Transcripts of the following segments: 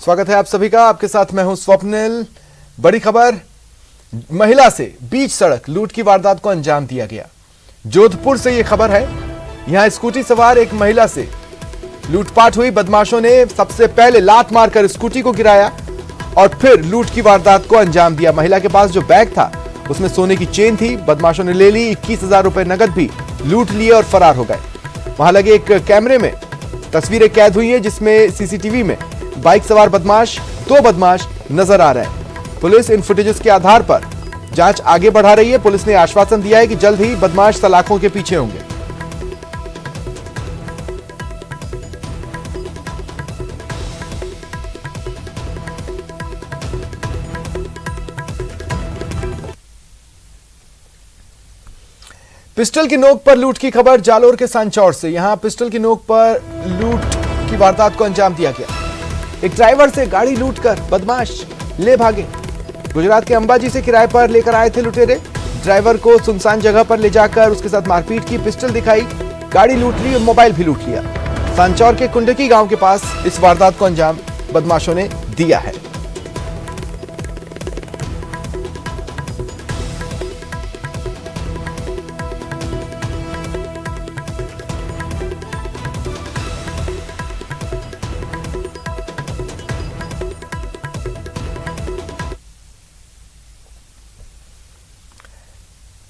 स्वागत है आप सभी का। आपके साथ मैं हूं स्वप्निल। बड़ी खबर, महिला से बीच सड़क लूट की वारदात को अंजाम दिया गया। जोधपुर से यह खबर है। यहां स्कूटी सवार एक महिला से लूटपाट हुई। बदमाशों ने सबसे पहले लात मारकर स्कूटी को गिराया और फिर लूट की वारदात को अंजाम दिया। महिला के पास जो बैग था उसमें सोने की चेन थी, बदमाशों ने ले ली। 21,000 रुपए नगद भी लूट लिए और फरार हो गए। वहां लगे एक कैमरे में तस्वीरें कैद हुई है जिसमें सीसीटीवी में बाइक सवार दो बदमाश नजर आ रहे हैं। पुलिस इन फुटेजेस के आधार पर जांच आगे बढ़ा रही है। पुलिस ने आश्वासन दिया है कि जल्द ही बदमाश सलाखों के पीछे होंगे। पिस्टल की नोक पर लूट की खबर जालोर के सांचौर से। यहां पिस्टल की नोक पर लूट की वारदात को अंजाम दिया गया। एक ड्राइवर से गाड़ी लूटकर बदमाश ले भागे। गुजरात के अंबाजी से किराए पर लेकर आए थे लुटेरे। ड्राइवर को सुनसान जगह पर ले जाकर उसके साथ मारपीट की, पिस्टल दिखाई, गाड़ी लूट ली और मोबाइल भी लूट लिया। सांचौर के कुंडकी गांव के पास इस वारदात को अंजाम बदमाशों ने दिया है।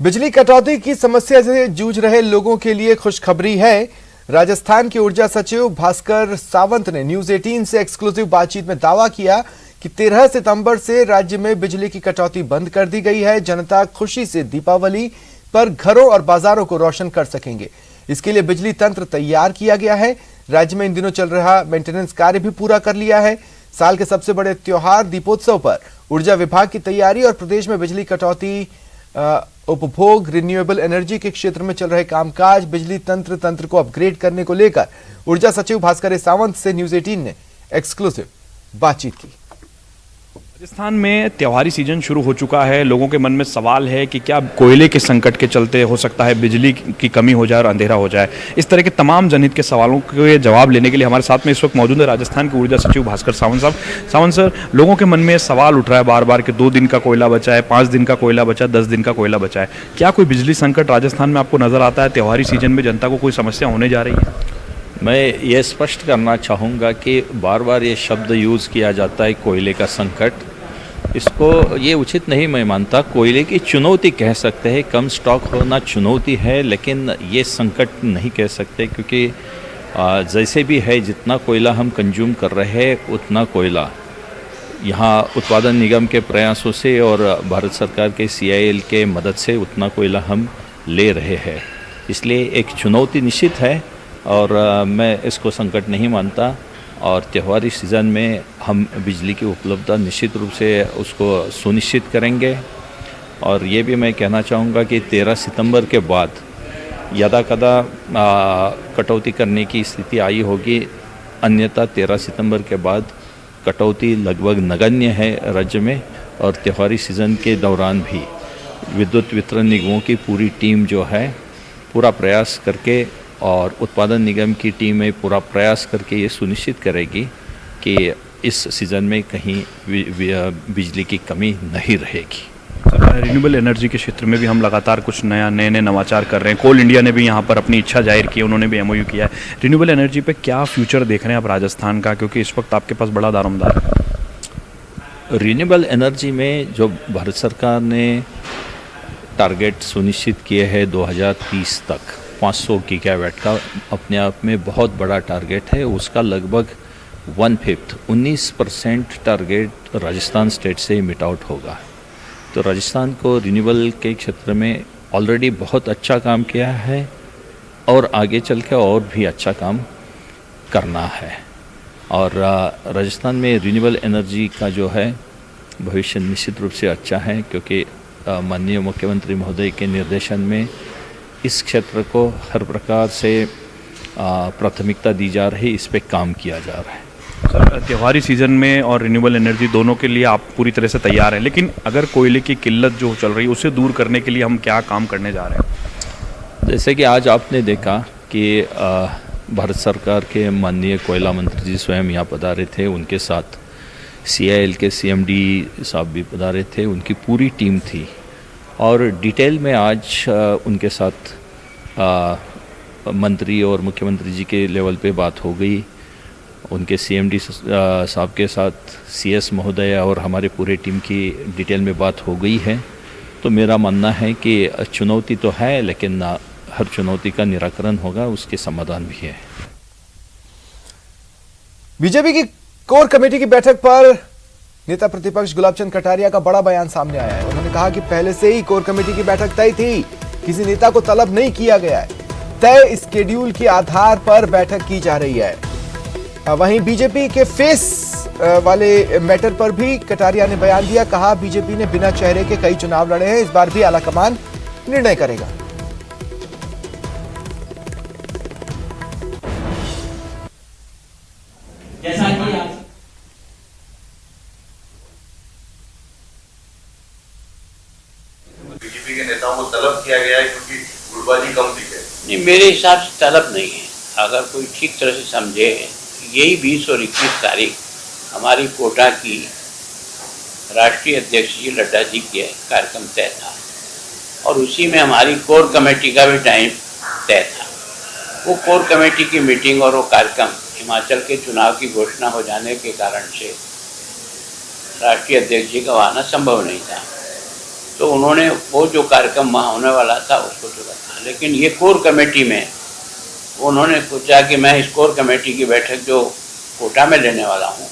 बिजली कटौती की समस्या से जूझ रहे लोगों के लिए खुशखबरी है। राजस्थान के ऊर्जा सचिव भास्कर सावंत ने न्यूज 18 से एक्सक्लूसिव बातचीत में दावा किया कि 13 सितंबर से राज्य में बिजली की कटौती बंद कर दी गई है। जनता खुशी से दीपावली पर घरों और बाजारों को रोशन कर सकेंगे। इसके लिए बिजली तंत्र तैयार किया गया है। राज्य में इन दिनों चल रहा मेंटेनेंस कार्य भी पूरा कर लिया है। साल के सबसे बड़े त्योहार दीपोत्सव पर ऊर्जा विभाग की तैयारी और प्रदेश में बिजली कटौती, उपभोग, रिन्यूएबल एनर्जी के क्षेत्र में चल रहे कामकाज, बिजली तंत्र को अपग्रेड करने को लेकर ऊर्जा सचिव भास्कर सावंत से न्यूज 18 ने एक्सक्लूसिव बातचीत की। राजस्थान में त्योहारी सीजन शुरू हो चुका है। लोगों के मन में सवाल है कि क्या कोयले के संकट के चलते हो सकता है बिजली की कमी हो जाए और अंधेरा हो जाए। इस तरह के तमाम जनहित के सवालों के जवाब लेने के लिए हमारे साथ में इस वक्त मौजूद है राजस्थान के ऊर्जा सचिव भास्कर सावंत साहब। सावंत सर, लोगों के मन में सवाल उठ रहा है बार बार कि 2 दिन का कोयला बचा है, 5 दिन का कोयला बचा है, 10 दिन का कोयला बचा है। क्या कोई बिजली संकट राजस्थान में आपको नजर आता है? त्योहारी सीजन में जनता को कोई समस्या होने जा रही है? मैं ये स्पष्ट करना चाहूँगा कि बार बार ये शब्द यूज़ किया जाता है कोयले का संकट। इसको ये उचित नहीं मैं मानता। कोयले की चुनौती कह सकते हैं, कम स्टॉक होना चुनौती है, लेकिन ये संकट नहीं कह सकते क्योंकि जैसे भी है जितना कोयला हम कंज्यूम कर रहे हैं उतना कोयला यहाँ उत्पादन निगम के प्रयासों से और भारत सरकार के CIL के मदद से उतना कोयला हम ले रहे हैं। इसलिए एक चुनौती निश्चित है और मैं इसको संकट नहीं मानता। और त्योहारी सीज़न में हम बिजली की उपलब्धता निश्चित रूप से उसको सुनिश्चित करेंगे। और ये भी मैं कहना चाहूँगा कि 13 सितंबर के बाद यदाकदा कटौती करने की स्थिति आई होगी, अन्यथा 13 सितंबर के बाद कटौती लगभग नगण्य है राज्य में। और त्योहारी सीज़न के दौरान भी विद्युत वितरण निगमों की पूरी टीम जो है पूरा प्रयास करके और उत्पादन निगम की टीमें पूरा प्रयास करके ये सुनिश्चित करेगी कि इस सीज़न में कहीं बिजली की कमी नहीं रहेगी। रिन्यूएबल एनर्जी के क्षेत्र में भी हम लगातार कुछ नए नवाचार कर रहे हैं। कोल इंडिया ने भी यहाँ पर अपनी इच्छा जाहिर की, उन्होंने भी MOU किया है। रिन्यूएबल एनर्जी पे क्या फ्यूचर देख रहे हैं आप राजस्थान का, क्योंकि इस वक्त आपके पास बड़ा दारोमदार है? रिन्यूएबल एनर्जी में जो भारत सरकार ने टारगेट सुनिश्चित किए हैं 2030 तक 500 गीगावाट का, अपने आप में बहुत बड़ा टारगेट है। उसका लगभग 1/5 19% टारगेट राजस्थान स्टेट से मिट आउट होगा। तो राजस्थान को रिन्यूएबल के क्षेत्र में ऑलरेडी बहुत अच्छा काम किया है और आगे चल के और भी अच्छा काम करना है। और राजस्थान में रिन्यूएबल एनर्जी का जो है भविष्य निश्चित रूप से अच्छा है क्योंकि माननीय मुख्यमंत्री महोदय के निर्देशन में इस क्षेत्र को हर प्रकार से प्राथमिकता दी जा रही है, इस पे काम किया जा रहा है। सर, त्योहारी सीज़न में और रिन्यूएबल एनर्जी दोनों के लिए आप पूरी तरह से तैयार हैं, लेकिन अगर कोयले की किल्लत जो चल रही है उसे दूर करने के लिए हम क्या काम करने जा रहे हैं? जैसे कि आज आपने देखा कि भारत सरकार के माननीय कोयला मंत्री जी स्वयं यहाँ पधारे थे, उनके साथ CIL के CMD साहब भी पधारे थे, उनकी पूरी टीम थी और डिटेल में आज उनके साथ मंत्री और मुख्यमंत्री जी के लेवल पे बात हो गई। उनके CMD साहब के साथ CS महोदय और हमारे पूरे टीम की डिटेल में बात हो गई है। तो मेरा मानना है कि चुनौती तो है, लेकिन हर चुनौती का निराकरण होगा, उसके समाधान भी है। बीजेपी की कोर कमेटी की बैठक पर नेता प्रतिपक्ष गुलाबचंद कटारिया का बड़ा बयान सामने आया है। उन्होंने कहा कि पहले से ही कोर कमेटी की बैठक तय थी, किसी नेता को तलब नहीं किया गया है, तय स्केड्यूल के आधार पर बैठक की जा रही है। वहीं बीजेपी के फेस वाले मैटर पर भी कटारिया ने बयान दिया। कहा बीजेपी ने बिना चेहरे के कई चुनाव लड़े हैं, इस बार भी आलाकमान निर्णय करेगा। जैसा कि बीजेपी के नेताओं को तलब किया गया है क्योंकि गुटबाजी कम दिखे। नहीं, मेरे हिसाब से तलब नहीं है। अगर कोई ठीक तरह से समझे, यही 20 और 21 तारीख हमारी कोटा की राष्ट्रीय अध्यक्ष जी लड्डा जी के कार्यक्रम तय था और उसी में हमारी कोर कमेटी का भी टाइम तय था। वो कोर कमेटी की मीटिंग और वो कार्यक्रम हिमाचल के चुनाव की घोषणा हो जाने के कारण से राष्ट्रीय अध्यक्ष जी का आना संभव नहीं था, तो उन्होंने वो जो कार्यक्रम वहाँ होने वाला था उसको जो रखा। लेकिन ये कोर कमेटी में उन्होंने सोचा कि मैं इस कोर कमेटी की बैठक जो कोटा में लेने वाला हूँ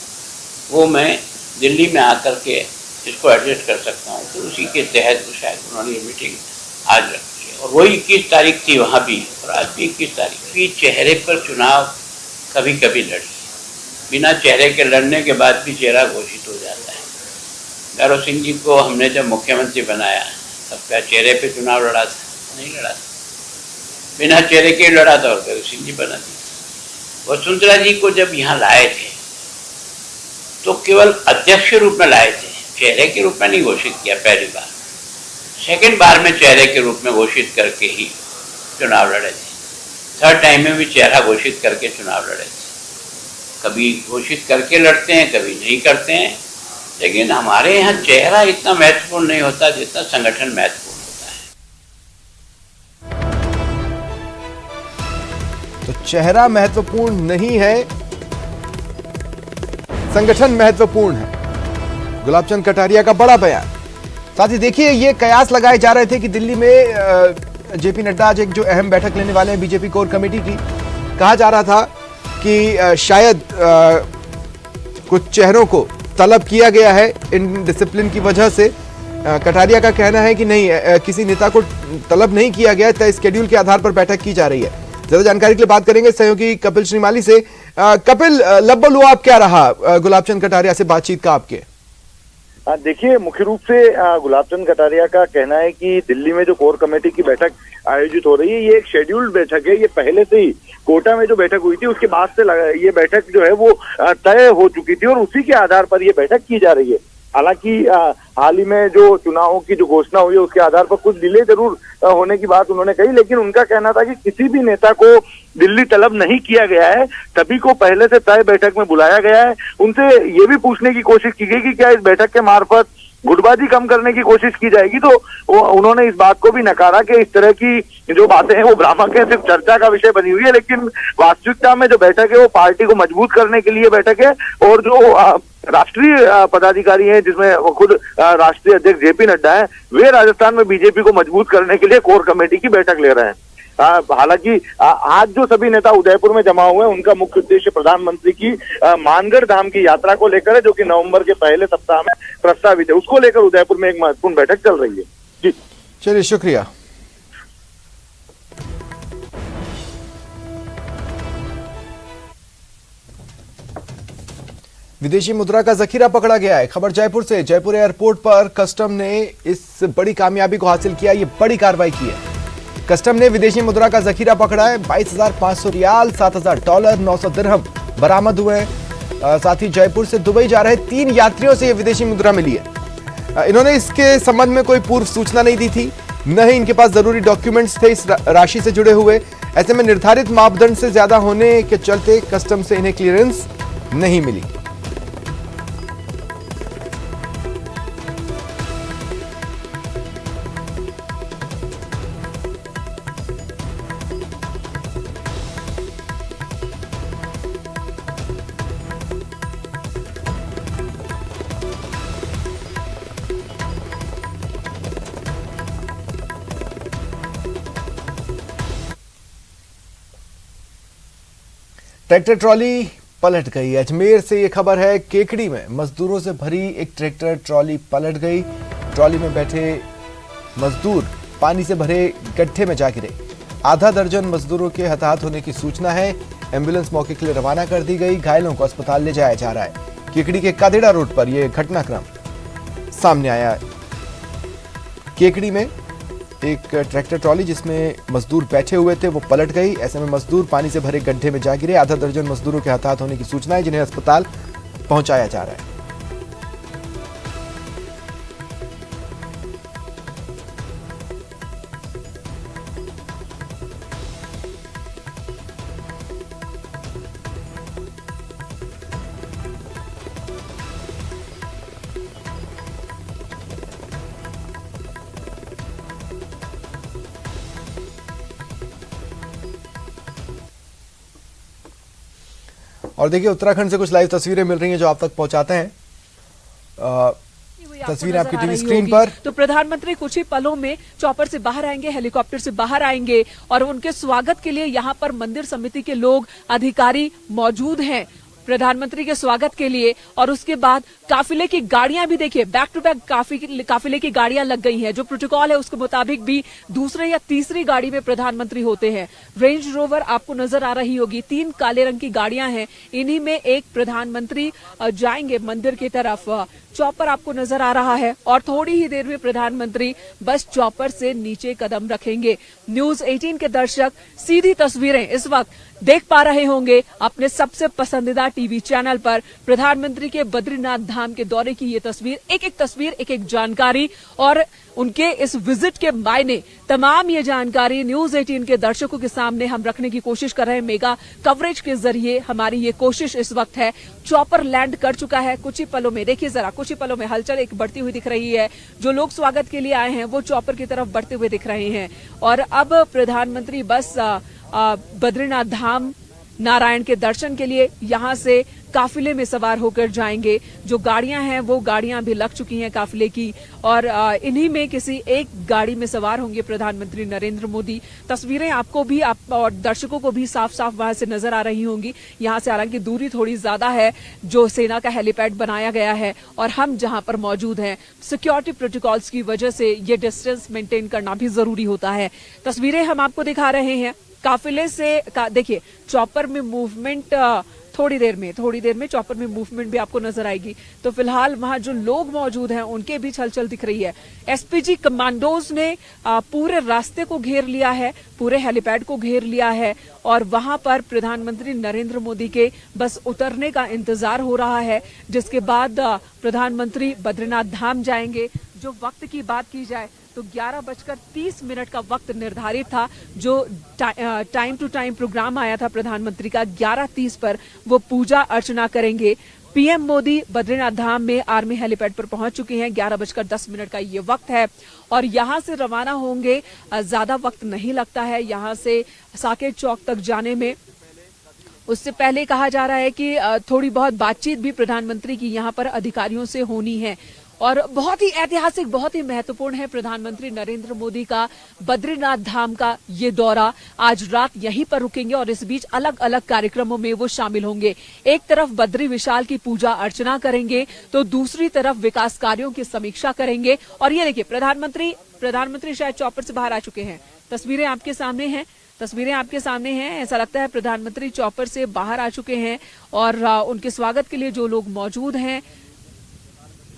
वो मैं दिल्ली में आकर के इसको एडजस्ट कर सकता हूँ, तो उसी के तहत शायद उन्होंने ये मीटिंग आज रखी है। और वही 21 तारीख थी वहाँ भी, और आज भी 21 तारीख भी। चेहरे पर चुनाव कभी कभी लड़ी, बिना चेहरे के लड़ने के बाद भी चेहरा घोषित हो जाता है। गौरव सिंह जी को हमने जब मुख्यमंत्री बनाया तब क्या चेहरे पे चुनाव लड़ा था? नहीं लड़ा था, बिना चेहरे के लड़ा था और गौरव सिंह जी बना दी। वसुंधरा जी को जब यहाँ लाए थे तो केवल अध्यक्ष के रूप में लाए थे, चेहरे के रूप में नहीं घोषित किया पहली बार। सेकंड बार में चेहरे के रूप में घोषित करके ही चुनाव लड़े थे। थर्ड टाइम में भी चेहरा घोषित करके चुनाव लड़े थे। कभी घोषित करके लड़ते हैं, कभी नहीं करते हैं, लेकिन हमारे यहाँ चेहरा इतना महत्वपूर्ण नहीं होता जितना संगठन महत्वपूर्ण होता है। तो चेहरा महत्वपूर्ण नहीं है, संगठन महत्वपूर्ण है। गुलाबचंद कटारिया का बड़ा बयान। साथ ही देखिए, ये कयास लगाए जा रहे थे कि दिल्ली में जेपी नड्डा आज एक जो अहम बैठक लेने वाले हैं बीजेपी कोर कमेटी की। कहा जा रहा था कि शायद कुछ चेहरों को तलब किया गया है इन डिसिप्लिन की वजह से। कटारिया का कहना है कि नहीं, किसी नेता को तलब नहीं किया गया, तय स्केड्यूल के आधार पर बैठक की जा रही है। ज्यादा जानकारी के लिए बात करेंगे सहयोगी कपिल श्रीमाली से। कपिल, लब्बल आप क्या रहा गुलाबचंद कटारिया से बातचीत का आपके? देखिए, मुख्य रूप से गुलाबचंद कटारिया का कहना है कि दिल्ली में जो कोर कमेटी की बैठक आयोजित हो रही है, ये एक शेड्यूल्ड बैठक है। ये पहले से ही कोटा में जो बैठक हुई थी उसके बाद से ये बैठक जो है वो तय हो चुकी थी और उसी के आधार पर ये बैठक की जा रही है। हालांकि हाल ही में जो चुनावों की जो घोषणा हुई है उसके आधार पर कुछ डिले जरूर होने की बात उन्होंने कही, लेकिन उनका कहना था कि किसी भी नेता को दिल्ली तलब नहीं किया गया है, सभी को पहले से तय बैठक में बुलाया गया है। उनसे ये भी पूछने की कोशिश की गई कि क्या इस बैठक के मार्फत गुटबाजी कम करने की कोशिश की जाएगी, तो उन्होंने इस बात को भी नकारा कि इस तरह की जो बातें हैं वो भ्रामक है, सिर्फ चर्चा का विषय बनी हुई है। लेकिन वास्तविकता में जो बैठक है वो पार्टी को मजबूत करने के लिए बैठक है और जो राष्ट्रीय पदाधिकारी हैं, जिसमें खुद राष्ट्रीय अध्यक्ष जेपी नड्डा है, वे राजस्थान में बीजेपी को मजबूत करने के लिए कोर कमेटी की बैठक ले रहे हैं। हालांकि आज जो सभी नेता उदयपुर में जमा हुए हैं उनका मुख्य उद्देश्य प्रधानमंत्री की मानगढ़ धाम की यात्रा को लेकर है, जो कि नवंबर के पहले सप्ताह में प्रस्तावित है। उसको लेकर उदयपुर में एक महत्वपूर्ण बैठक चल रही है। जी चलिए, शुक्रिया। विदेशी मुद्रा का जखीरा पकड़ा गया है। खबर जयपुर से। जयपुर एयरपोर्ट पर कस्टम ने इस बड़ी कामयाबी को हासिल किया, ये बड़ी कार्रवाई की है। कस्टम ने विदेशी मुद्रा का जखीरा पकड़ा है। 22,500 रियाल, 7,000 डॉलर, 900 दिरहम बरामद हुए हैं। साथ ही जयपुर से दुबई जा रहे 3 यात्रियों से ये विदेशी मुद्रा मिली है। इन्होंने इसके संबंध में कोई पूर्व सूचना नहीं दी थी, न ही इनके पास जरूरी डॉक्यूमेंट्स थे इस राशि से जुड़े हुए। ऐसे में निर्धारित मापदंड से ज्यादा होने के चलते कस्टम से इन्हें क्लियरेंस नहीं मिली। ट्रैक्टर ट्रॉली पलट गई। अजमेर से ये खबर है, केकड़ी में मजदूरों से भरी एक ट्रैक्टर ट्रॉली पलट गई। ट्रॉली में बैठे मजदूर पानी से भरे गड्ढे में जा गिरे। आधा दर्जन मजदूरों के हताहत होने की सूचना है। एम्बुलेंस मौके के लिए रवाना कर दी गई। घायलों को अस्पताल ले जाया जा रहा है। केकड़ी के कादेड़ा रोड पर यह घटनाक्रम सामने आया है। केकड़ी में एक ट्रैक्टर ट्रॉली जिसमें मजदूर बैठे हुए थे वो पलट गई। ऐसे में मजदूर पानी से भरे गड्ढे में जा गिरे। आधा दर्जन मजदूरों के हताहत होने की सूचना है, जिन्हें अस्पताल पहुंचाया जा रहा है। और देखिए, उत्तराखंड से कुछ लाइव तस्वीरें मिल रही हैं जो आप तक पहुंचाते हैं। तस्वीरें आपकी टीवी स्क्रीन पर। तो प्रधानमंत्री कुछ ही पलों में चॉपर से बाहर आएंगे, हेलीकॉप्टर से बाहर आएंगे और उनके स्वागत के लिए यहाँ पर मंदिर समिति के लोग, अधिकारी मौजूद हैं प्रधानमंत्री के स्वागत के लिए। और उसके बाद काफिले की गाड़ियां भी देखिए, बैक टू बैक काफिले की गाड़ियां लग गई हैं। जो प्रोटोकॉल है उसके मुताबिक भी दूसरे या तीसरी गाड़ी में प्रधानमंत्री होते हैं। रेंज रोवर आपको नजर आ रही होगी, 3 काले रंग की गाड़ियां हैं, इन्हीं में एक प्रधानमंत्री जाएंगे मंदिर की तरफ। चॉपर आपको नजर आ रहा है और थोड़ी ही देर में प्रधानमंत्री बस चॉपर से नीचे कदम रखेंगे। न्यूज 18 के दर्शक सीधी तस्वीरें इस वक्त देख पा रहे होंगे अपने सबसे पसंदीदा टीवी चैनल पर। प्रधानमंत्री के बद्रीनाथ धाम के दौरे की ये तस्वीर, एक एक जानकारी और उनके इस विजिट के मायने, तमाम ये जानकारी न्यूज 18 के दर्शकों के सामने हम रखने की कोशिश कर रहे हैं। मेगा कवरेज के जरिए हमारी ये कोशिश इस वक्त है। चॉपर लैंड कर चुका है कुछ ही पलों में। देखिए जरा, कुछ ही पलों में हलचल एक बढ़ती हुई दिख रही है। जो लोग स्वागत के लिए आए हैं वो चॉपर की तरफ बढ़ते हुए दिख रहे हैं। और अब प्रधानमंत्री बस बद्रीनाथ धाम नारायण के दर्शन के लिए यहां से काफिले में सवार होकर जाएंगे। जो गाड़ियां हैं वो गाड़ियां भी लग चुकी हैं काफिले की और इन्हीं में किसी एक गाड़ी में सवार होंगे प्रधानमंत्री नरेंद्र मोदी। तस्वीरें आपको भी और दर्शकों को भी साफ साफ वहां से नजर आ रही होंगी। यहां से हालांकि दूरी थोड़ी ज्यादा है, जो सेना का हेलीपैड बनाया गया है और हम जहां पर मौजूद हैं, सिक्योरिटी प्रोटोकॉल्स की वजह से ये डिस्टेंस मेंटेन करना भी जरूरी होता है। तस्वीरें हम आपको दिखा रहे हैं काफिले से। देखिए चॉपर में मूवमेंट थोड़ी देर में चॉपर में मूवमेंट भी आपको नजर आएगी। तो फिलहाल वहां जो लोग मौजूद हैं उनके बीच हलचल दिख रही है। एसपीजी कमांडोज ने पूरे रास्ते को घेर लिया है, पूरे हेलीपैड को घेर लिया है और वहां पर प्रधानमंत्री नरेंद्र मोदी के बस उतरने का इंतजार हो रहा है, जिसके बाद प्रधानमंत्री बद्रीनाथ धाम जाएंगे। जो वक्त की बात की जाए तो 11:30 का वक्त निर्धारित था। जो टाइम टू टाइम प्रोग्राम आया था प्रधानमंत्री का, 11:30 पर वो पूजा अर्चना करेंगे। पीएम मोदी बद्रीनाथ धाम में आर्मी हेलीपैड पर पहुंच चुके हैं। 11:10 का ये वक्त है और यहां से रवाना होंगे। ज्यादा वक्त नहीं लगता है यहां से साकेत चौक तक जाने में। उससे पहले कहा जा रहा है कि थोड़ी बहुत बातचीत भी प्रधानमंत्री की यहां पर अधिकारियों से होनी है। और बहुत ही ऐतिहासिक, बहुत ही महत्वपूर्ण है प्रधानमंत्री नरेंद्र मोदी का बद्रीनाथ धाम का ये दौरा। आज रात यहीं पर रुकेंगे और इस बीच अलग अलग कार्यक्रमों में वो शामिल होंगे। एक तरफ बद्री विशाल की पूजा अर्चना करेंगे तो दूसरी तरफ विकास कार्यों की समीक्षा करेंगे। और ये देखिए, प्रधानमंत्री शायद चॉपर से बाहर आ चुके हैं। तस्वीरें आपके सामने हैं। ऐसा लगता है प्रधानमंत्री चॉपर से बाहर आ चुके हैं और उनके स्वागत के लिए जो लोग मौजूद हैं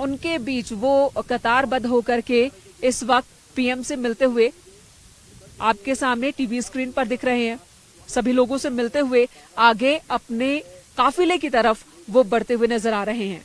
उनके बीच वो कतारबद्ध होकर के इस वक्त पीएम से मिलते हुए आपके सामने टीवी स्क्रीन पर दिख रहे हैं। सभी लोगों से मिलते हुए आगे अपने काफिले की तरफ वो बढ़ते हुए नजर आ रहे हैं।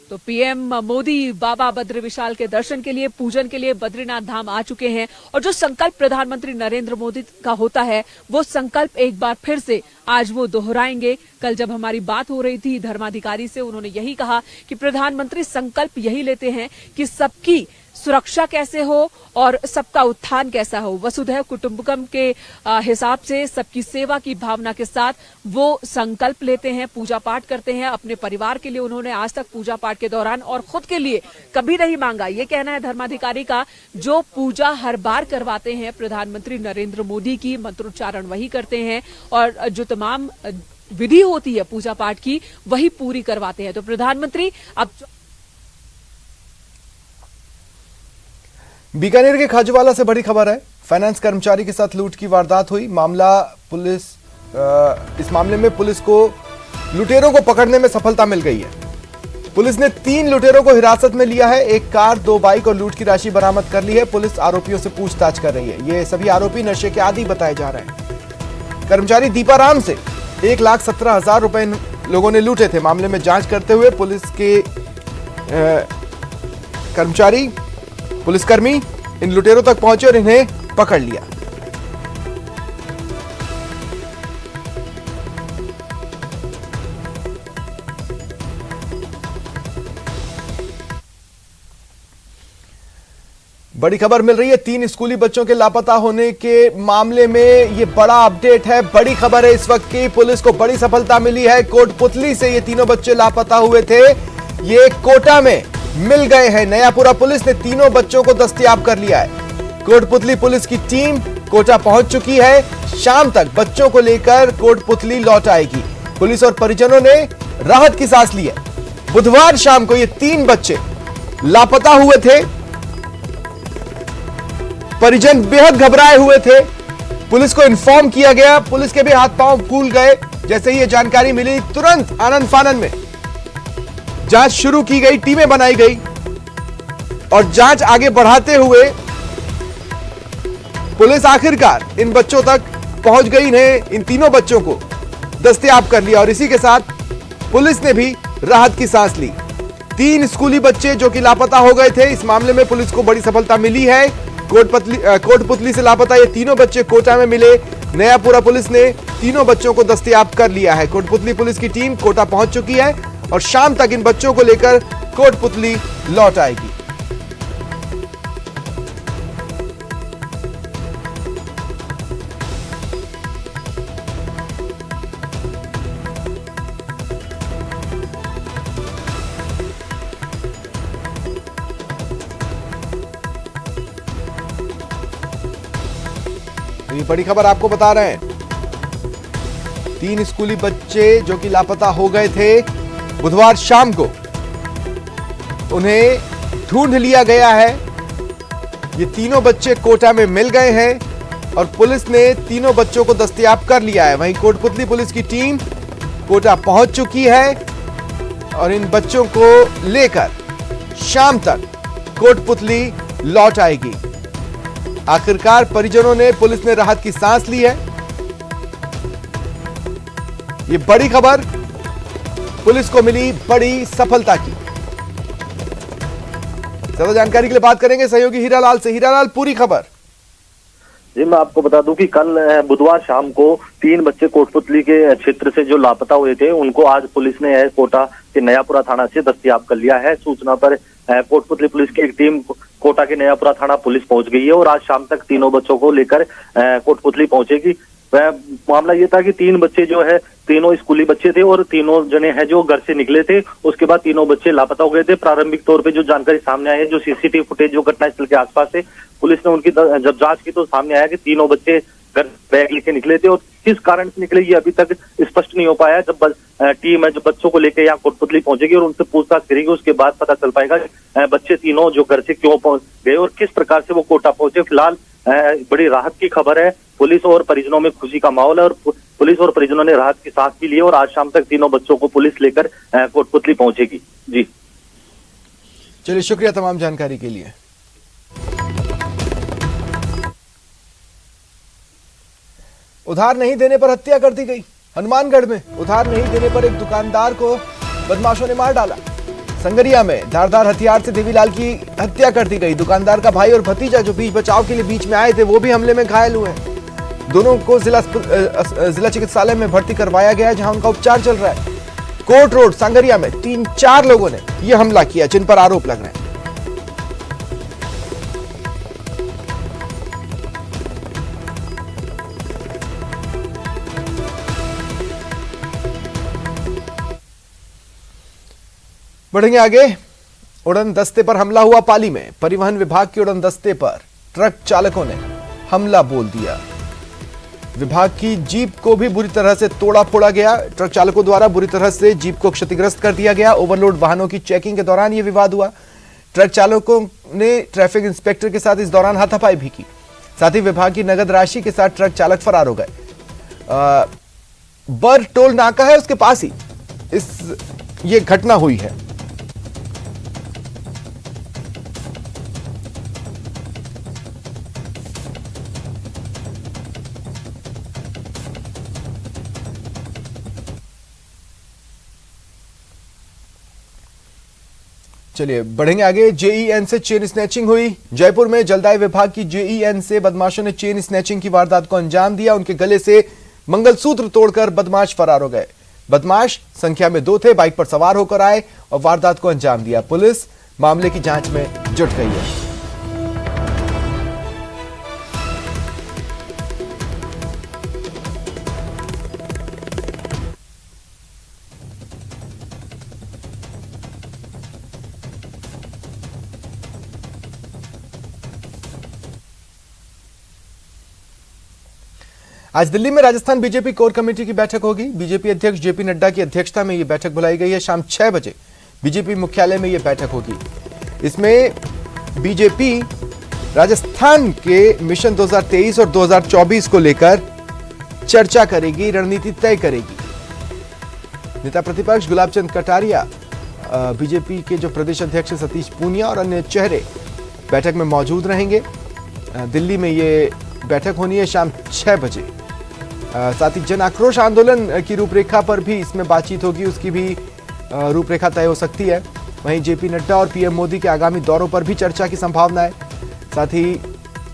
तो पीएम मोदी बाबा बद्री विशाल के दर्शन के लिए, पूजन के लिए बद्रीनाथ धाम आ चुके हैं। और जो संकल्प प्रधानमंत्री नरेंद्र मोदी का होता है वो संकल्प एक बार फिर से आज वो दोहराएंगे। कल जब हमारी बात हो रही थी धर्माधिकारी से, उन्होंने यही कहा कि प्रधानमंत्री संकल्प यही लेते हैं कि सबकी सुरक्षा कैसे हो और सबका उत्थान कैसा हो। वसुधैव कुटुंबकम के हिसाब से सबकी सेवा की भावना के साथ वो संकल्प लेते हैं, पूजा पाठ करते हैं। अपने परिवार के लिए उन्होंने आज तक पूजा पाठ के दौरान और खुद के लिए कभी नहीं मांगा, ये कहना है धर्माधिकारी का। जो पूजा हर बार करवाते हैं प्रधानमंत्री नरेंद्र मोदी की, मंत्रोच्चारण वही करते हैं और जो तमाम विधि होती है पूजा पाठ की वही पूरी करवाते हैं। तो प्रधानमंत्री अब बीकानेर के खाजूवाला से बड़ी खबर है। फाइनेंस कर्मचारी के साथ लूट की वारदात हुई। इस मामले में पुलिस को लुटेरों को पकड़ने में सफलता मिल गई है। पुलिस ने 3 लुटेरों को हिरासत में लिया है। 1 कार, 2 बाइक और लूट की राशि बरामद कर ली है। पुलिस आरोपियों से पूछताछ कर रही है। ये सभी आरोपी नशे के आदी बताए जा रहे हैं। कर्मचारी दीपाराम से 1,17,000 रुपए लोगों ने लूटे थे। मामले में जांच करते हुए पुलिस के पुलिसकर्मी इन लुटेरों तक पहुंचे और इन्हें पकड़ लिया। बड़ी खबर मिल रही है 3 स्कूली बच्चों के लापता होने के मामले में। ये बड़ा अपडेट है, बड़ी खबर है इस वक्त की। पुलिस को बड़ी सफलता मिली है। कोटपुतली से ये तीनों बच्चे लापता हुए थे, ये कोटा में मिल गए हैं। नयापुरा पुलिस ने तीनों बच्चों को दस्तयाब कर लिया है। कोटपुतली पुलिस की टीम कोटा पहुंच चुकी है। शाम तक बच्चों को लेकर कोटपुतली लौट आएगी। पुलिस और परिजनों ने राहत की सांस ली है। बुधवार शाम को ये 3 बच्चे लापता हुए थे। परिजन बेहद घबराए हुए थे। पुलिस को इन्फॉर्म किया गया। पुलिस के भी हाथ पांव फूल गए जैसे ही ये जानकारी मिली। तुरंत आनंद फानन में जांच शुरू की गई, टीमें बनाई गई और जांच आगे बढ़ाते हुए पुलिस आखिरकार इन बच्चों तक पहुंच गई। इन तीनों बच्चों को दस्तयाब कर लिया और इसी के साथ पुलिस ने भी राहत की सांस ली। 3 स्कूली बच्चे जो कि लापता हो गए थे, इस मामले में पुलिस को बड़ी सफलता मिली है। कोटपुतली से लापता ये तीनों बच्चे कोटा में मिले। नयापुरा पुलिस ने तीनों बच्चों को दस्तयाब कर लिया है। कोटपुतली पुलिस की टीम कोटा पहुंच चुकी है और शाम तक इन बच्चों को लेकर कोटपुतली लौट आएगी। ये बड़ी खबर आपको बता रहे हैं। 3 स्कूली बच्चे जो कि लापता हो गए थे, बुधवार शाम को उन्हें ढूंढ लिया गया है। ये तीनों बच्चे कोटा में मिल गए हैं और पुलिस ने तीनों बच्चों को दस्तयाब कर लिया है। वहीं कोटपुतली पुलिस की टीम कोटा पहुंच चुकी है और इन बच्चों को लेकर शाम तक कोटपुतली लौट आएगी। आखिरकार परिजनों ने, पुलिस ने राहत की सांस ली है। ये बड़ी खबर, पुलिस को मिली बड़ी सफलता की। ज्यादा जानकारी के लिए बात करेंगे सहयोगी हीरालाल से। हीरालाल, पूरी खबर। जी, मैं आपको बता दूं कि कल बुधवार शाम को 3 बच्चे कोटपुतली के क्षेत्र से जो लापता हुए थे, उनको आज पुलिस ने कोटा के नयापुरा थाना से दस्तयाब कर लिया है। सूचना पर कोटपुतली पुलिस की एक टीम कोटा के नयापुरा थाना पुलिस पहुंच गई है और आज शाम तक तीनों बच्चों को लेकर कोटपुतली पहुंचेगी। मामला ये था कि 3 बच्चे जो है, तीनों स्कूली बच्चे थे और तीनों जने हैं जो घर से निकले थे। उसके बाद तीनों बच्चे लापता हो गए थे। प्रारंभिक तौर पे जो जानकारी सामने आई है, जो सीसीटीवी फुटेज जो घटनास्थल के आसपास है, पुलिस ने उनकी जब जांच की तो सामने आया कि तीनों बच्चे घर बैग लेके निकले थे और किस कारण से निकले ये अभी तक स्पष्ट नहीं हो पाया। जब टीम है जो बच्चों को लेकर यहाँ कोटपुतली पहुंचेगी और उनसे पूछताछ करेगी, उसके बाद पता चल पाएगा बच्चे तीनों जो घर से क्यों पहुंच गए और किस प्रकार से वो कोटा पहुंचे। फिलहाल बड़ी राहत की खबर है। पुलिस और परिजनों में खुशी का माहौल है और पुलिस और परिजनों ने राहत की सांस भी ली और आज शाम तक तीनों बच्चों को पुलिस लेकर कोटपुतली पहुंचेगी। जी चलिए, शुक्रिया तमाम जानकारी के लिए। उधार नहीं देने पर हत्या कर दी गई। हनुमानगढ़ में उधार नहीं देने पर एक दुकानदार को बदमाशों ने मार डाला। संगरिया में धारदार हथियार से देवीलाल की हत्या कर दी गई। दुकानदार का भाई और भतीजा जो बीच बचाव के लिए बीच में आए थे, वो भी हमले में घायल हुए हैं। दोनों को जिला चिकित्सालय में भर्ती करवाया गया है, जहां उनका उपचार चल रहा है। कोर्ट रोड संगरिया में 3-4 लोगों ने यह हमला किया, जिन पर आरोप लग रहे हैं। बढ़ेंगे आगे। उड़न दस्ते पर हमला हुआ पाली में। परिवहन विभाग के उड़न दस्ते पर ट्रक चालकों ने हमला बोल दिया। विभाग की जीप को भी बुरी तरह से तोड़ा फोड़ा गया। ट्रक चालकों द्वारा बुरी तरह से जीप को क्षतिग्रस्त कर दिया गया। ओवरलोड वाहनों की चेकिंग के दौरान यह विवाद हुआ। ट्रक चालकों ने ट्रैफिक इंस्पेक्टर के साथ इस दौरान हाथापाई भी की। साथ ही विभाग की नगद राशि के साथ ट्रक चालक फरार हो गए। बर टोल नाका है, उसके पास ही ये घटना हुई है। चलिए बढ़ेंगे आगे। जेईएन से चेन स्नैचिंग हुई। जयपुर में जलदाय विभाग की जेईएन से बदमाशों ने चेन स्नैचिंग की वारदात को अंजाम दिया। उनके गले से मंगलसूत्र तोड़कर बदमाश फरार हो गए। बदमाश संख्या में 2 थे, बाइक पर सवार होकर आए और वारदात को अंजाम दिया। पुलिस मामले की जांच में जुट गई है। आज दिल्ली में राजस्थान बीजेपी कोर कमेटी की बैठक होगी। बीजेपी अध्यक्ष जेपी नड्डा की अध्यक्षता में यह बैठक बुलाई गई है। शाम 6 बजे बीजेपी मुख्यालय में यह बैठक होगी। इसमें बीजेपी राजस्थान के मिशन 2023 और 2024 को लेकर चर्चा करेगी, रणनीति तय करेगी। नेता प्रतिपक्ष गुलाब चंद कटारिया, बीजेपी के जो प्रदेश अध्यक्ष सतीश पूनिया और अन्य चेहरे बैठक में मौजूद रहेंगे। दिल्ली में ये बैठक होनी है शाम 6 बजे। साथ ही जन आक्रोश आंदोलन की रूपरेखा पर भी इसमें बातचीत होगी, उसकी भी रूपरेखा तय हो सकती है। वहीं जेपी नड्डा और पीएम मोदी के आगामी दौरों पर भी चर्चा की संभावना है। साथ ही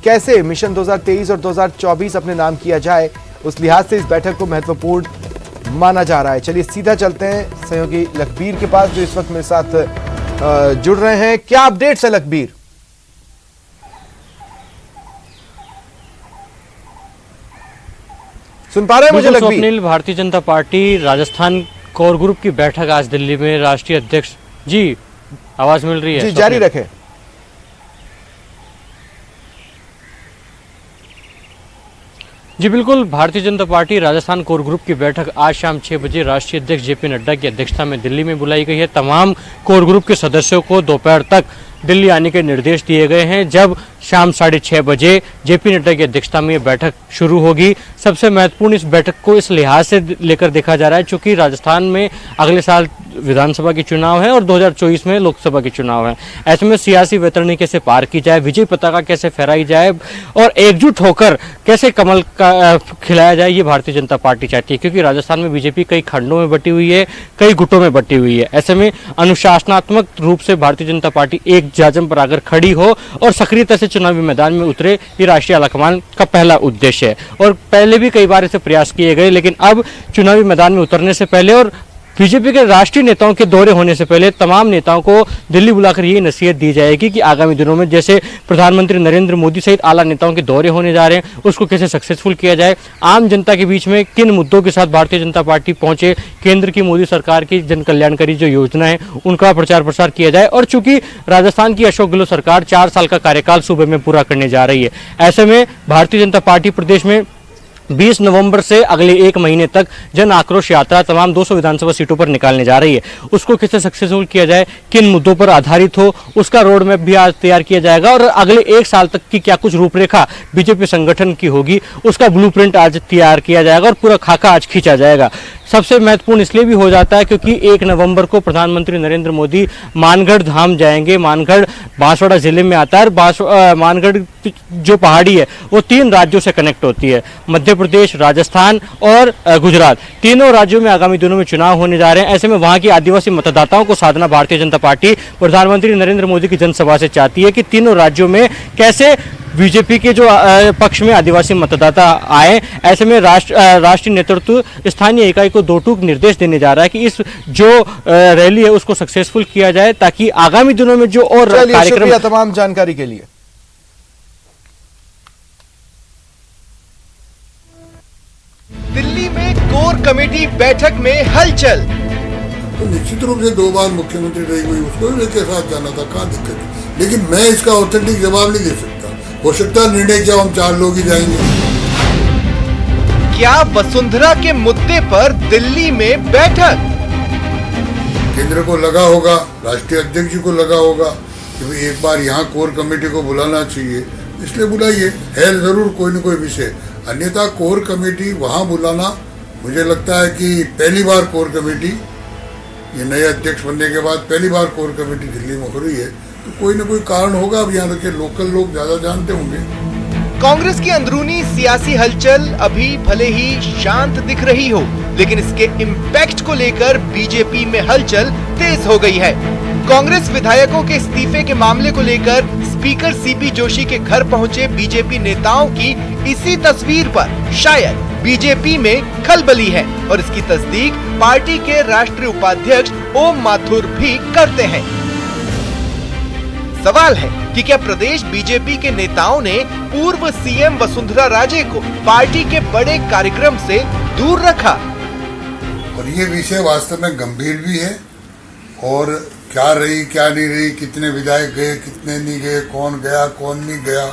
कैसे मिशन 2023 और 2024 अपने नाम किया जाए, उस लिहाज से इस बैठक को महत्वपूर्ण माना जा रहा है। चलिए सीधा चलते हैं सहयोगी लखबीर के पास, जो इस वक्त मेरे साथ जुड़ रहे हैं। क्या अपडेट्स है लखबीर? सुन पा रहे हैं मुझे Lakhbir? Swapnil, Bharatiya Janata party Rajasthan core group की बैठक आज दिल्ली में राष्ट्रीय अध्यक्ष जी, आवाज मिल रही है? जी जारी रखें। जी बिल्कुल, Bharatiya Janata party Rajasthan core group की बैठक आज शाम 6 बजे राष्ट्रीय अध्यक्ष जेपी नड्डा की अध्यक्षता में दिल्ली में बुलाई गई है। तमाम कोर ग्रुप के सदस्यों को दोपहर तक दिल्ली आने के निर्देश दिए गए हैं। जब शाम 6:30 बजे जेपी नड्डा की अध्यक्षता में ये बैठक शुरू होगी। सबसे महत्वपूर्ण इस बैठक को इस लिहाज से लेकर देखा जा रहा है क्योंकि राजस्थान में अगले साल विधानसभा के चुनाव है और 2024 में लोकसभा के चुनाव है। ऐसे में सियासी वैतरणी कैसे पार की जाए, विजय पताका कैसे फहराई जाए और एकजुट होकर कैसे कमल का खिलाया जाए, ये भारतीय जनता पार्टी चाहती है। क्योंकि राजस्थान में बीजेपी कई खंडों में बटी हुई है, कई गुटों में बटी हुई है। ऐसे में अनुशासनात्मक रूप से भारतीय जनता पार्टी एक जाजम पर आकर खड़ी हो और सक्रियता से चुनावी मैदान में उतरे, ये राष्ट्रीय आलाकमान का पहला उद्देश्य है। और पहले भी कई बार ऐसे प्रयास किए गए, लेकिन अब चुनावी मैदान में उतरने से पहले और बीजेपी के राष्ट्रीय नेताओं के दौरे होने से पहले तमाम नेताओं को दिल्ली बुलाकर ये नसीहत दी जाएगी कि आगामी दिनों में जैसे प्रधानमंत्री नरेंद्र मोदी सहित आला नेताओं के दौरे होने जा रहे हैं, उसको कैसे सक्सेसफुल किया जाए। आम जनता के बीच में किन मुद्दों के साथ भारतीय जनता पार्टी पहुंचे, केंद्र की मोदी सरकार की जन कल्याणकारी जो योजना है उनका प्रचार प्रसार किया जाए। और चूंकि राजस्थान की अशोक गहलोत सरकार 4 साल का कार्यकाल सूबे में पूरा करने जा रही है, ऐसे में भारतीय जनता पार्टी प्रदेश में 20 नवंबर से अगले 1 महीने तक जन आक्रोश यात्रा तमाम 200 विधानसभा सीटों पर निकालने जा रही है। उसको कैसे सक्सेसफुल किया जाए, किन मुद्दों पर आधारित हो, उसका रोड मैप भी आज तैयार किया जाएगा। और अगले 1 साल तक की क्या कुछ रूपरेखा बीजेपी संगठन की होगी, उसका ब्लूप्रिंट आज तैयार किया जाएगा और पूरा खाका आज खींचा जाएगा। सबसे महत्वपूर्ण इसलिए भी हो जाता है क्योंकि 1 नवंबर को प्रधानमंत्री नरेंद्र मोदी मानगढ़ धाम जाएंगे। मानगढ़ बांसवाड़ा जिले में आता है। मानगढ़ जो पहाड़ी है वो 3 राज्यों से कनेक्ट होती है, मध्य प्रदेश, राजस्थान और गुजरात। तीनों राज्यों में आगामी दिनों में चुनाव होने जा रहे हैं। ऐसे में वहां की आदिवासी मतदाताओं को साधना भारतीय जनता पार्टी प्रधानमंत्री नरेंद्र मोदी की जनसभा से चाहती है कि तीनों राज्यों में कैसे बीजेपी के जो पक्ष में आदिवासी मतदाता आए। ऐसे में राष्ट्रीय नेतृत्व स्थानीय इकाई को 2 टूक निर्देश देने जा रहा है कि इस जो रैली है उसको सक्सेसफुल किया जाए ताकि आगामी दिनों में जो और कार्यक्रम। तमाम जानकारी के लिए दिल्ली में कोर कमेटी बैठक में हलचल। तो निश्चित रूप से 2 बार मुख्यमंत्री रही हुई उसको भी लेके साथ जाना था, कहाँ दिक्कत है। लेकिन मैं इसका ऑथेंटिक जवाब नहीं दे सकता। हो सकता है निर्णय क्या हम 4 लोग ही जाएंगे। क्या वसुंधरा के मुद्दे पर दिल्ली में बैठक? केंद्र को लगा होगा, राष्ट्रीय अध्यक्ष जी को लगा होगा कि भाई एक बार यहाँ कोर कमेटी को बुलाना चाहिए, इसलिए बुलाइए। है जरूर कोई न कोई विषय, अन्यथा कोर कमेटी वहाँ बुलाना, मुझे लगता है कि पहली बार कोर कमेटी, ये नए अध्यक्ष बनने के बाद पहली बार कोर कमेटी दिल्ली में हो रही है, तो कोई न कोई कारण होगा। अब यहाँ के लोकल लोग ज्यादा जानते होंगे। कांग्रेस की अंदरूनी सियासी हलचल अभी भले ही शांत दिख रही हो, लेकिन इसके इम्पैक्ट को लेकर बीजेपी में हलचल तेज हो गई है। कांग्रेस विधायकों के इस्तीफे के मामले को लेकर स्पीकर सीपी जोशी के घर पहुंचे बीजेपी नेताओं की इसी तस्वीर पर शायद बीजेपी में खलबली है, और इसकी तस्दीक पार्टी के राष्ट्रीय उपाध्यक्ष ओम माथुर भी करते हैं। सवाल है कि क्या प्रदेश बीजेपी के नेताओं ने पूर्व सीएम वसुंधरा राजे को पार्टी के बड़े कार्यक्रम से दूर रखा? और ये विषय वास्तव में गंभीर भी है, और क्या रही क्या नहीं रही, कितने विधायक गए कितने नहीं गए, कौन गया कौन नहीं गया,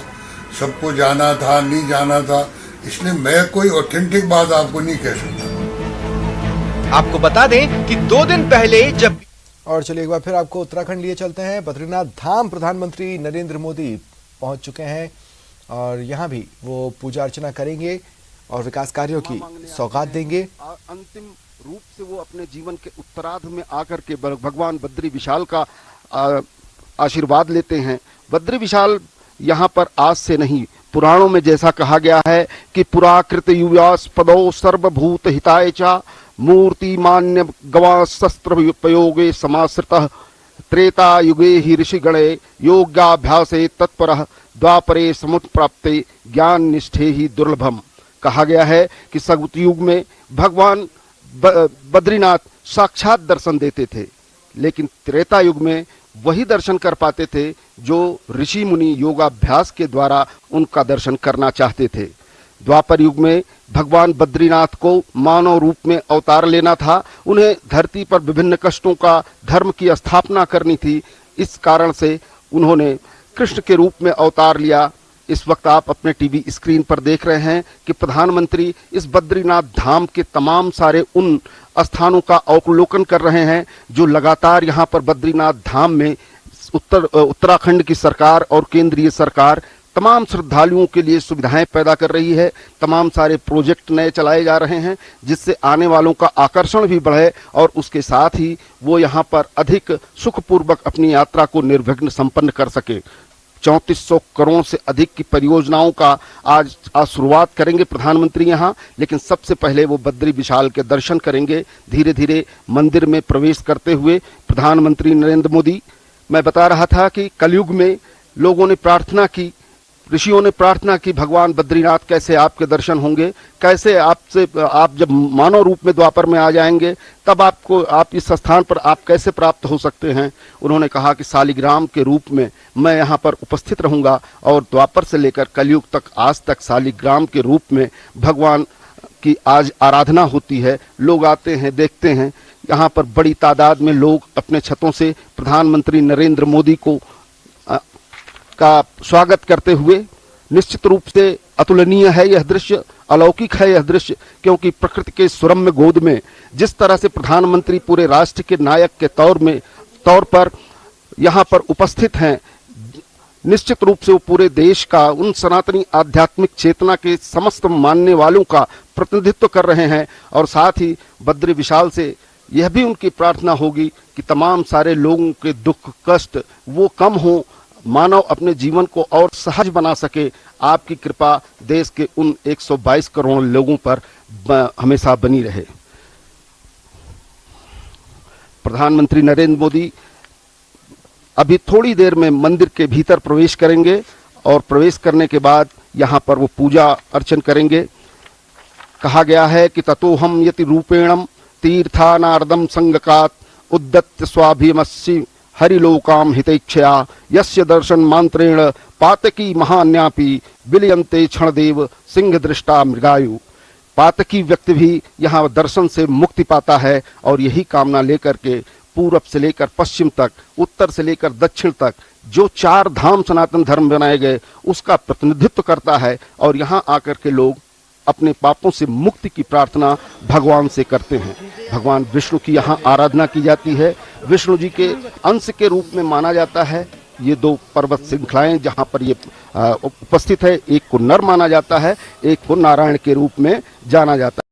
सबको जाना था नहीं जाना था, इसलिए मैं कोई ऑथेंटिक बात आपको नहीं कह सकता। आपको बता दें कि 2 दिन पहले जब और चलिए एक बार फिर आपको उत्तराखंड लिए चलते हैं। बद्रीनाथ धाम प्रधानमंत्री नरेंद्र मोदी पहुंच चुके हैं और यहां भी वो पूजा अर्चना करेंगे और विकास कार्यों की सौगात देंगे। अंतिम रूप से वो अपने जीवन के उत्तरार्ध में आकर के भगवान बद्री विशाल का आशीर्वाद लेते हैं। बद्री विशाल यहाँ पर आज से नहीं, पुराणों में जैसा कहा गया है कि पुराकृत युवास पदो सर्वभूत हिताय चा मूर्ति मान्य गवा शस्त्र उपयोगे समाश्रितः त्रेता युगे ही ऋषिगणे योगाभ्यासे तत्परः द्वापरे समुत्प्राप्ते ज्ञान निष्ठे ही दुर्लभम। कहा गया है कि सतयुग में भगवान बद्रीनाथ साक्षात दर्शन देते थे, लेकिन त्रेता युग में वही दर्शन कर पाते थे जो ऋषि मुनि योगाभ्यास के द्वारा उनका दर्शन करना चाहते थे। द्वापर युग में भगवान बद्रीनाथ को मानव रूप में अवतार लेना था, उन्हें धरती पर विभिन्न कष्टों का धर्म की स्थापना करनी थी। इस कारण से उन्होंने कृष्ण के रूप में अवतार लिया। इस वक्त आप अपने टीवी स्क्रीन पर देख रहे हैं कि प्रधानमंत्री इस बद्रीनाथ धाम के तमाम सारे उन स्थानों का अवलोकन कर रहे हैं जो लगातार यहाँ पर बद्रीनाथ धाम में उत्तराखंड की सरकार और केंद्रीय सरकार तमाम श्रद्धालुओं के लिए सुविधाएं पैदा कर रही है। तमाम सारे प्रोजेक्ट नए चलाए जा रहे हैं जिससे आने वालों का आकर्षण भी बढ़े और उसके साथ ही वो यहाँ पर अधिक सुखपूर्वक अपनी यात्रा को निर्विघ्न संपन्न कर सके। 3400 करोड़ से अधिक की परियोजनाओं का आज शुरुआत करेंगे प्रधानमंत्री यहाँ, लेकिन सबसे पहले वो बद्री विशाल के दर्शन करेंगे। धीरे धीरे मंदिर में प्रवेश करते हुए प्रधानमंत्री नरेंद्र मोदी, मैं बता रहा था कि कलयुग में लोगों ने प्रार्थना की, ऋषियों ने प्रार्थना की भगवान बद्रीनाथ कैसे आपके दर्शन होंगे, कैसे आप जब मानव रूप में द्वापर में आ जाएंगे तब आप इस स्थान पर आप कैसे प्राप्त हो सकते हैं। उन्होंने कहा कि शालिग्राम के रूप में मैं यहाँ पर उपस्थित रहूंगा और द्वापर से लेकर कलयुग तक आज तक शालिग्राम के रूप में भगवान की आज आराधना होती है। लोग आते हैं, देखते हैं। यहाँ पर बड़ी तादाद में लोग अपने छतों से प्रधानमंत्री नरेंद्र मोदी को का स्वागत करते हुए, निश्चित रूप से अतुलनीय है यह दृश्य, अलौकिक है यह दृश्य, क्योंकि प्रकृति के सुरम्य गोद में जिस तरह से प्रधानमंत्री पूरे राष्ट्र के नायक के तौर पर यहाँ पर उपस्थित हैं, निश्चित रूप से वो पूरे देश का उन सनातनी आध्यात्मिक चेतना के समस्त मानने वालों का प्रतिनिधित्व कर रहे हैं। और साथ ही बद्री विशाल से यह भी उनकी प्रार्थना होगी कि तमाम सारे लोगों के दुख कष्ट वो कम हो, मानव अपने जीवन को और सहज बना सके। आपकी कृपा देश के उन 122 करोड़ लोगों पर हमेशा बनी रहे। प्रधानमंत्री नरेंद्र मोदी अभी थोड़ी देर में मंदिर के भीतर प्रवेश करेंगे और प्रवेश करने के बाद यहाँ पर वो पूजा अर्चन करेंगे। कहा गया है कि ततोहम यति रूपेणम तीर्थानार्दम संगकात उद्दत्त स्वाभिमस्सी हरिलोकाम हितैक्षया यस्य दर्शन मांत्रेण पातकी महान्यापी विलयन्ते क्षणदेव सिंह दृष्टा मृगायु। पातकी व्यक्ति भी यहाँ दर्शन से मुक्ति पाता है और यही कामना लेकर के पूरब से लेकर पश्चिम तक, उत्तर से लेकर दक्षिण तक जो 4 धाम सनातन धर्म बनाए गए उसका प्रतिनिधित्व करता है और यहाँ आकर के लोग अपने पापों से मुक्ति की प्रार्थना भगवान से करते हैं। भगवान विष्णु की यहाँ आराधना की जाती है, विष्णु जी के अंश के रूप में माना जाता है। ये 2 पर्वत श्रृंखलाएं जहाँ पर ये उपस्थित है, एक को नर माना जाता है, एक को नारायण के रूप में जाना जाता है।